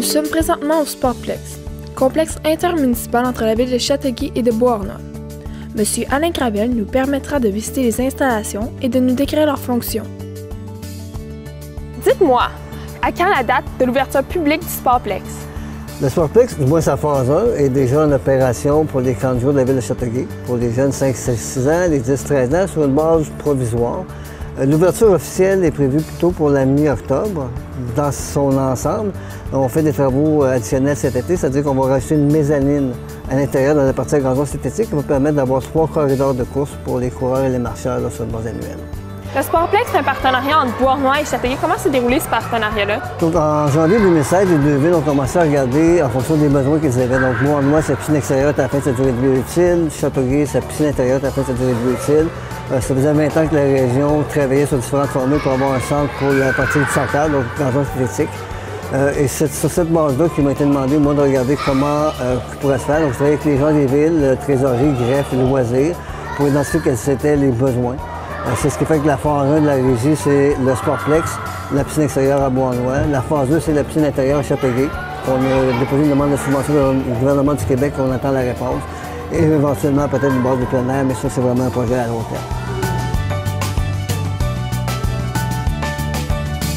sommes présentement au Sportplex, complexe intermunicipal entre la ville de Châteauguay et de Beauharnois. Monsieur Alain Gravel nous permettra de visiter les installations et de nous décrire leurs fonctions. Dites-moi, à quand la date de l'ouverture publique du Sportplex? Le Sportplex, du moins sa phase 1, est déjà en opération pour les 40 jours de la ville de Châteauguay, pour les jeunes 5-6 ans, les 10-13 ans, sur une base provisoire. L'ouverture officielle est prévue plutôt pour la mi-octobre, dans son ensemble. On fait des travaux additionnels cet été, c'est-à-dire qu'on va rajouter une mezzanine à l'intérieur dans la partie à gazon synthétique qui va permettre d'avoir 3 corridors de course pour les coureurs et les marcheurs là, sur une base annuelle. Le Sportplex est un partenariat entre Beauharnois et Châteauguay. Comment s'est déroulé ce partenariat-là? Donc, en janvier 2016, les deux villes ont commencé à regarder en fonction des besoins qu'ils avaient. Donc, Beauharnois, sa piscine extérieure à la fin de sa durée de vie utile. Châteauguay, sa piscine intérieure à la fin de sa durée de vie utile. Ça faisait 20 ans que la région travaillait sur différentes formules pour avoir un centre pour la partie du soccer, donc gazon synthétique. Et c'est sur cette base-là qu'il m'a été demandé, moi, de regarder comment pourrait se faire. Donc, je travaillais avec les gens des villes, trésorerie, greffe, loisirs, pour identifier quels étaient les besoins. C'est ce qui fait que la phase 1 de la régie, c'est le Sportplex, la piscine extérieure à Beauharnois. La phase 2, c'est la piscine intérieure à Châteauguay. On a déposé une demande de subvention du gouvernement du Québec, on attend la réponse. Et éventuellement, peut-être une base de plein air, mais ça, c'est vraiment un projet à long terme.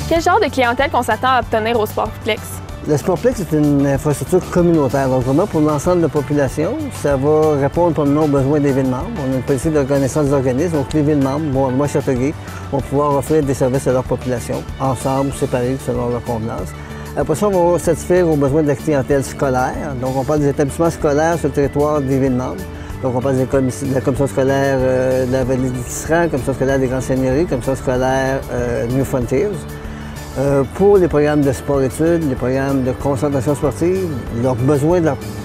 Quel genre de clientèle qu'on s'attend à obtenir au Sportplex? Le Sportplex est une infrastructure communautaire. Donc, vraiment, pour l'ensemble de la population, ça va répondre probablement aux besoins des villes membres. On a une politique de reconnaissance des organismes. Donc, les villes membres, Beauharnois, Châteauguay, vont pouvoir offrir des services à leur population, ensemble, séparés, selon leur convenance. Après ça, on va satisfaire aux besoins de la clientèle scolaire. Donc, on parle des établissements scolaires sur le territoire des villes membres. Donc, on parle de la commission scolaire de la vallée du Tisserand, commission scolaire des Grandes Seigneuries, commission scolaire New Frontiers. Pour les programmes de sport-études, les programmes de concentration sportive, leurs besoins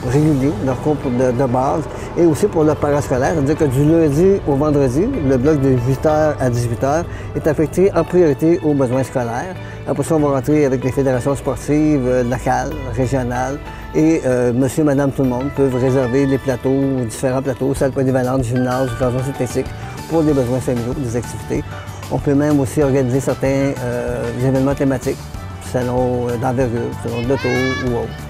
réguliers, leurs cours de base, et aussi pour le parascolaire, c'est-à-dire que du lundi au vendredi, le bloc de 8h à 18h est affecté en priorité aux besoins scolaires. Après ça, on va rentrer avec les fédérations sportives locales, régionales, et monsieur, madame, tout le monde peuvent réserver les plateaux, différents plateaux, salles polyvalentes, gymnases, gazon synthétique, pour des besoins familiaux, des activités. On peut même aussi organiser certains événements thématiques, salons d'envergure, salons d'auto ou autres.